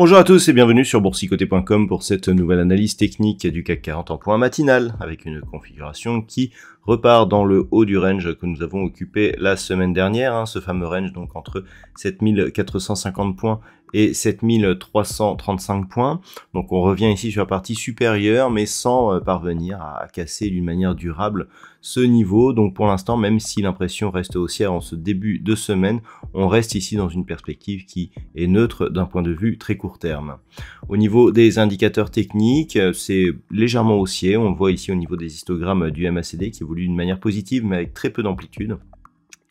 Bonjour à tous et bienvenue sur boursicoté.com pour cette nouvelle analyse technique du CAC 40 en point matinal avec une configuration qui repart dans le haut du range que nous avons occupé la semaine dernière, ce fameux range donc entre 7450 points et 7335 points. Donc on revient ici sur la partie supérieure mais sans parvenir à casser d'une manière durable ce niveau. Donc pour l'instant, même si l'impression reste haussière en ce début de semaine, on reste ici dans une perspective qui est neutre d'un point de vue très court terme. Au niveau des indicateurs techniques, c'est légèrement haussier. On le voit ici au niveau des histogrammes du MACD qui évolue d'une manière positive mais avec très peu d'amplitude.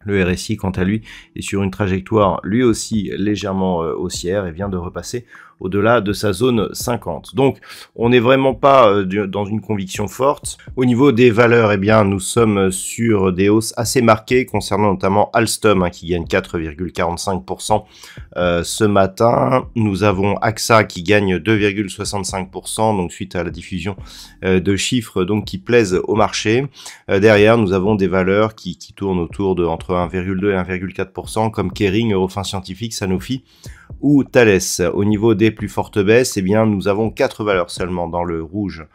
Le RSI, quant à lui, est sur une trajectoire lui aussi légèrement haussière et vient de repasser au-delà de sa zone 50. Donc, on n'est vraiment pas dans une conviction forte. Au niveau des valeurs, eh bien, nous sommes sur des hausses assez marquées concernant notamment Alstom qui gagne 4,45% ce matin. Nous avons AXA qui gagne 2,65%, donc suite à la diffusion de chiffres donc qui plaisent au marché. Derrière, nous avons des valeurs qui tournent autour de entre 1,2 et 1,4% comme Kering, Eurofins Scientifique, Sanofi ou Thales. Au niveau des plus fortes baisses, eh bien, nous avons 4 valeurs seulement dans le rouge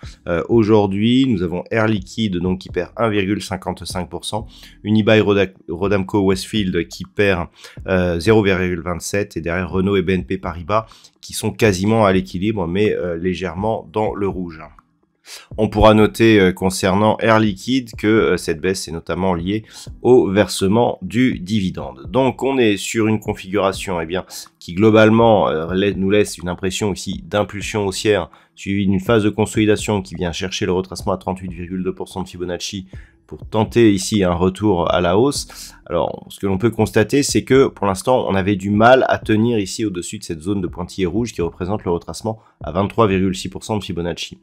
aujourd'hui. Nous avons Air Liquide donc qui perd 1,55%, Unibail-Rodamco Westfield qui perd 0,27% et derrière Renault et BNP Paribas qui sont quasiment à l'équilibre mais légèrement dans le rouge. On pourra noter concernant Air Liquide que cette baisse est notamment liée au versement du dividende. Donc on est sur une configuration qui globalement nous laisse une impression ici d'impulsion haussière suivie d'une phase de consolidation qui vient chercher le retracement à 38,2% de Fibonacci pour tenter ici un retour à la hausse. Alors, ce que l'on peut constater, c'est que pour l'instant, on avait du mal à tenir ici au-dessus de cette zone de pointillé rouge qui représente le retracement à 23,6% de Fibonacci.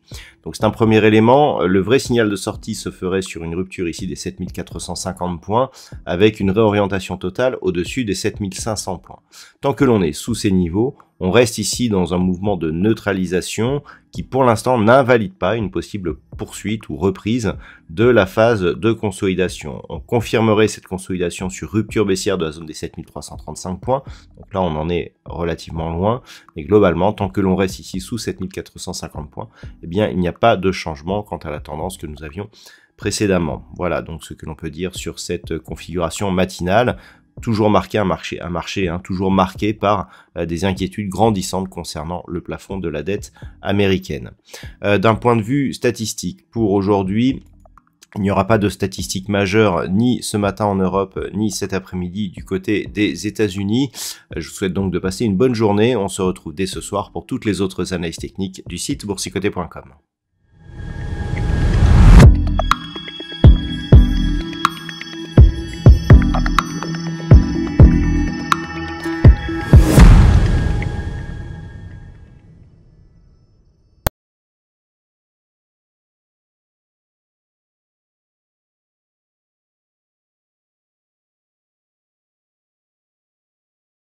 Donc, c'est un premier élément. Le vrai signal de sortie se ferait sur une rupture ici des 7450 points avec une réorientation totale au-dessus des 7500 points. Tant que l'on est sous ces niveaux, on reste ici dans un mouvement de neutralisation qui pour l'instant n'invalide pas une possible poursuite ou reprise de la phase de consolidation. On confirmerait cette consolidation sur rupture baissière de la zone des 7335 points. Donc là, on en est relativement loin. Mais globalement, tant que l'on reste ici sous 7450 points, eh bien, il n'y a pas de changement quant à la tendance que nous avions précédemment. Voilà donc ce que l'on peut dire sur cette configuration matinale. Toujours marqué un marché toujours marqué par des inquiétudes grandissantes concernant le plafond de la dette américaine. D'un point de vue statistique, pour aujourd'hui, il n'y aura pas de statistiques majeures ni ce matin en Europe, ni cet après-midi du côté des États-Unis. Je vous souhaite donc de passer une bonne journée. On se retrouve dès ce soir pour toutes les autres analyses techniques du site boursicoté.com.